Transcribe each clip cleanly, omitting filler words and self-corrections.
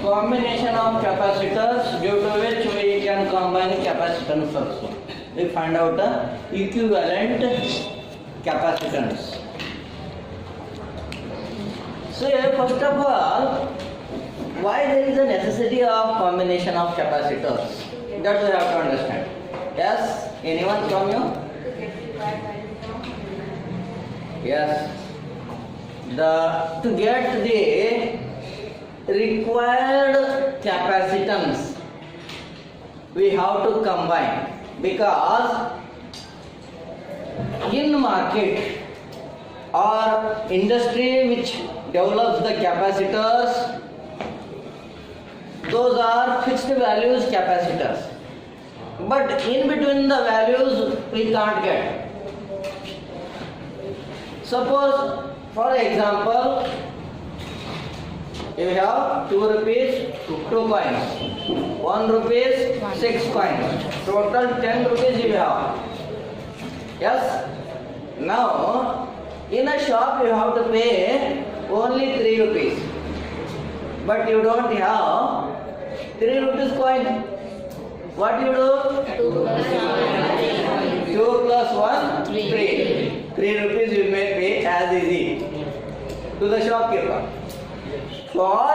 combination of capacitors due to which we can combine capacitance also. We find out the equivalent capacitance. So first of all, why there is a necessity of combination of capacitors? That we have to understand. Yes, anyone from you? Yes. To get the required capacitance, we have to combine, because in market or industry which develops the capacitors, those are fixed values capacitors, but in between the values we can't get. Suppose, for example, you have 2 rupees, 2 coins, 1 rupees, 6 coins, total 10 rupees you have. Yes? Now, in a shop you have to pay only 3 rupees, but you don't have 3 rupees coin. What you do? 2 plus 1, 3. 3 rupees you may pay as easy to the shopkeeper. For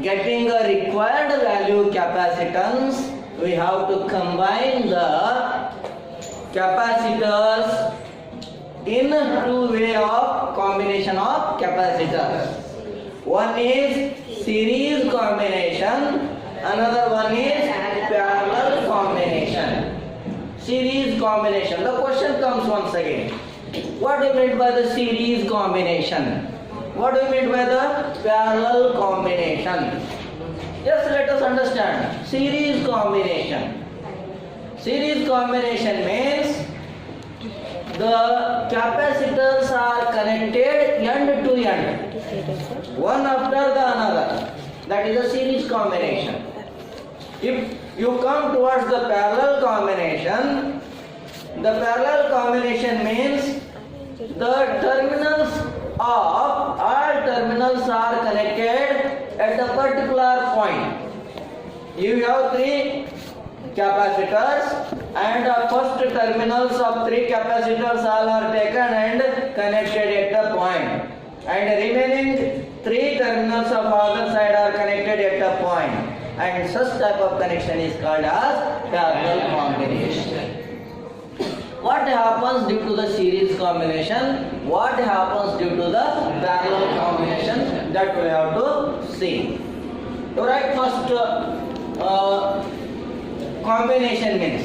getting a required value capacitance, we have to combine the capacitors in 2 way of combination of capacitors. One is series combination, another one is parallel combination. Series combination. The question comes once again. What do you mean by the series combination? What do you mean by the parallel combination? Just let us understand. Series combination. Series combination means the capacitors are connected end to end, one after the another. That is a series combination. If you come towards the parallel combination, the parallel combination means the terminals of all terminals are connected at a particular point. You have 3 capacitors and the first terminals of 3 capacitors all are taken and connected at the point, and remaining 3 terminals of other side are connected at the point, and such type of connection is called as parallel combination. What happens due to the series combination? What happens due to the parallel combination? That we have to see. To write first combination means,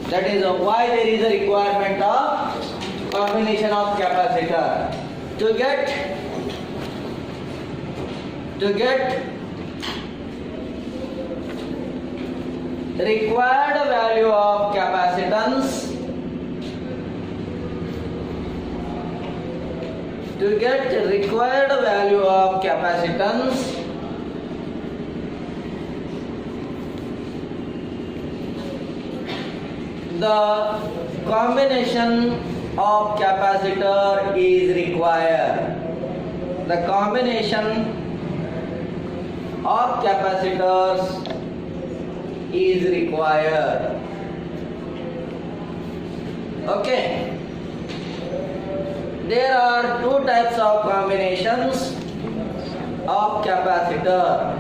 that is why there is a requirement of combination of capacitor. To get required value of capacitance, the combination of capacitor is required. The combination of capacitors is required. Okay. There are 2 types of combinations of capacitor.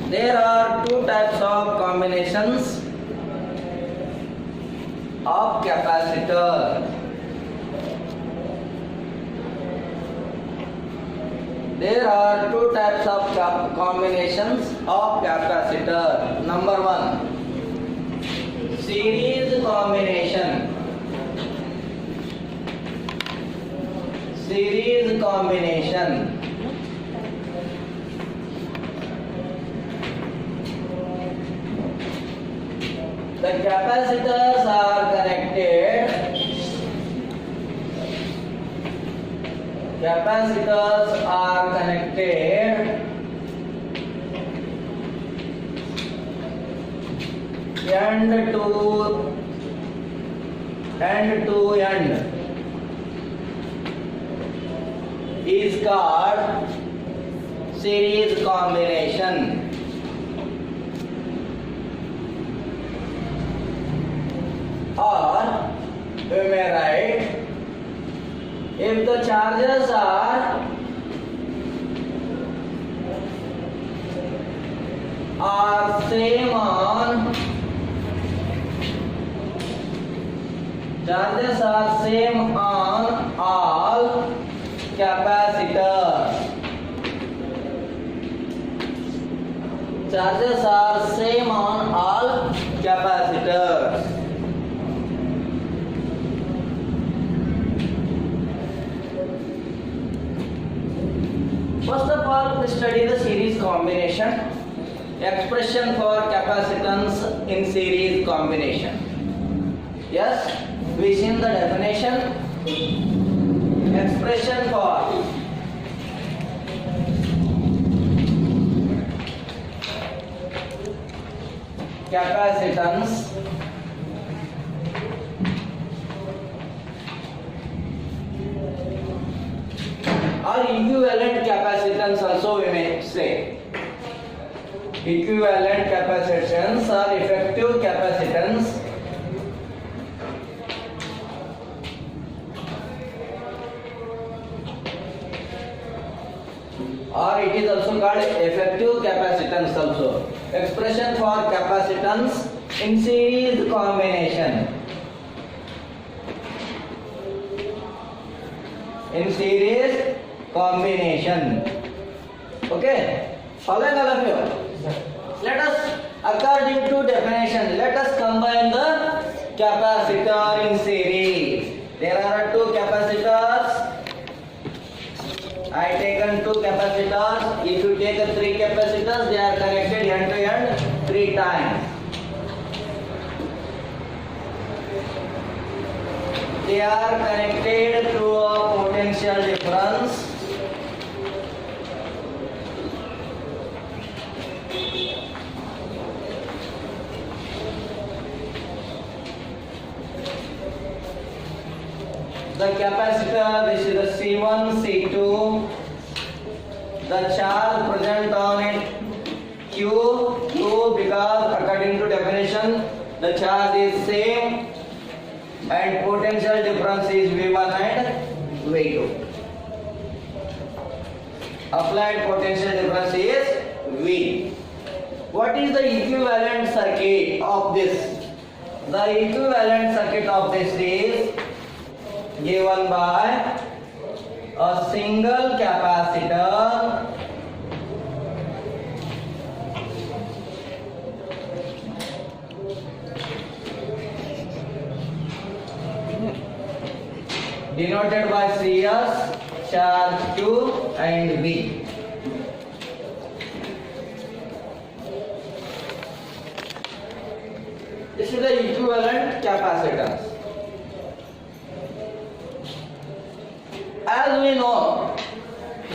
There are 2 types of combinations of capacitor. There are 2 types of combinations of capacitor. Number 1, series combination. Series combination. The capacitors are connected. Capacitors are connected end to end is called series combination. Or we may write, if the charges are same on all capacitors. Charges are same on all capacitors. First of all, we study the series combination. Expression for capacitance in series combination. Yes, we see the definition. Expression for capacitance or equivalent capacitance also we may say. Equivalent capacitance or effective capacitance or it is also called effective capacitance also. Expression for capacitance in series combination. In series combination. Okay? Following all of you. Let us, according to definition, let us combine the capacitor in series. There are two capacitors. I taken two capacitors. If you take three capacitors, they are connected end to end 3 times. They are connected through a potential difference. The capacitor, this is the C1, C2. The charge present on it Q2 because according to definition the charge is same and potential difference is V1 and V2. Applied potential difference is V. What is the equivalent circuit of this? The equivalent circuit of this is given by a single capacitor denoted by CS, charge Q and V. This is the equivalent capacitance. As we know,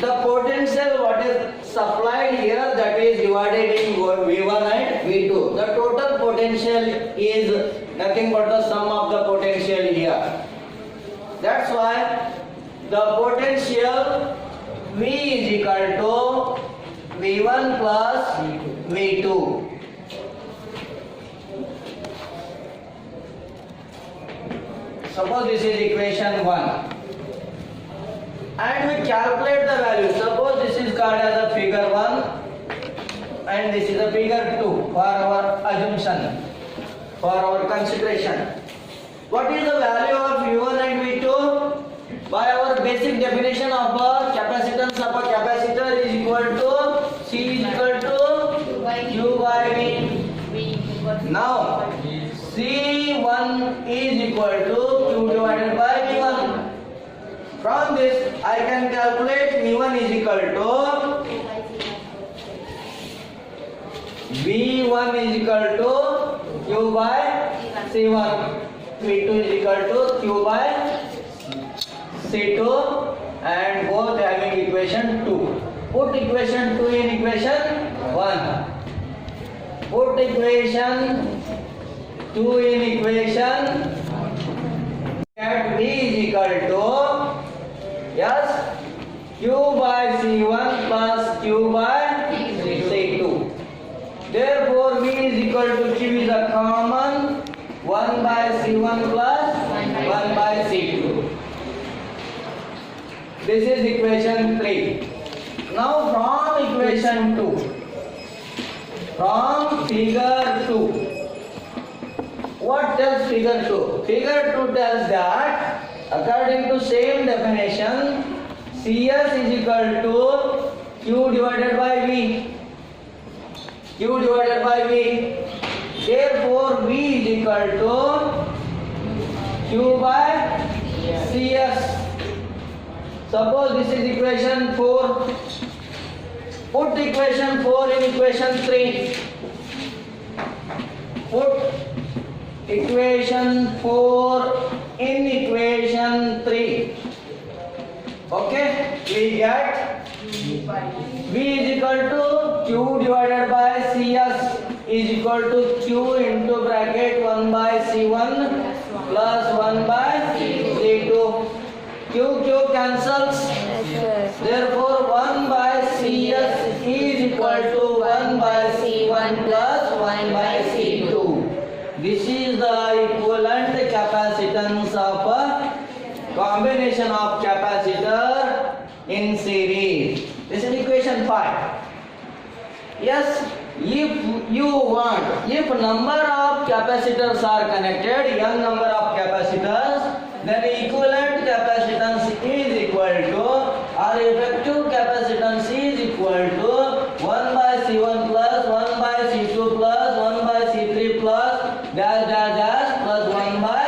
the potential what is supplied here, that is divided in V1 and V2. The total potential is nothing but the sum of the potential here. That's why the potential V is equal to V1 plus V2. Suppose this is equation 1. And we calculate the value. Suppose this is called as a figure 1 and this is a figure 2 for our assumption, for our consideration. What is the value of V1 and V2? By our basic definition of a capacitance of a capacitor is equal to C is equal to Q by V. Now C1 is equal to Q divided by V1. From this, I can calculate V1 is equal to V1 is equal to Q by C1. V2 is equal to Q by C2 and both having equation 2. Put equation 2 in equation 1. Put equation 2 in equation that V is equal to, yes, Q by C1 plus Q by C2. Therefore, V is equal to Q is a common 1 by C1 plus 1 by C2. This is equation 3. Now from equation 2, from figure 2, what tells figure 2? Figure 2 tells that according to same definition, CS is equal to Q divided by V. Q divided by V. Therefore, V is equal to Q by CS. Suppose this is equation 4. Put equation 4 in equation 3. Put equation 4 in equation 3. Okay, we get V is equal to Q divided by CS is equal to Q into bracket 1 by C1 plus 1 by C2. Q cancels. Therefore, 1 by CS is equal to 1 by C1 plus 1 by C2. This is the equivalent capacitance of a combination of capacitor in series. This is equation 5. Yes, if you want, if number of capacitors are connected, n number of capacitors, then equivalent capacitance is equal to, or effective capacitance is equal to 1 by C1 plus 1 by C2 plus 1 by C3 plus dash dash dash plus 1 by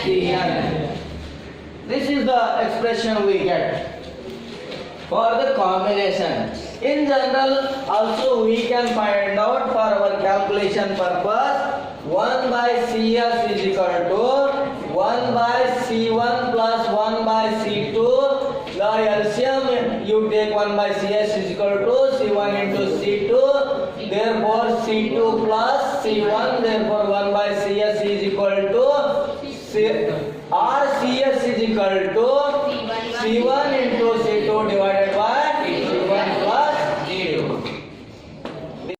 Cn. This is the expression we get for the combination. In general, also we can find out for our calculation purpose, 1 by CS is equal to 1 by C1 plus 1 by C2. The LCM, you take 1 by CS is equal to C1 into C2. Therefore, C2 plus C1. Therefore, 1 by CS is equal to CS is equal to C1 into C2 divided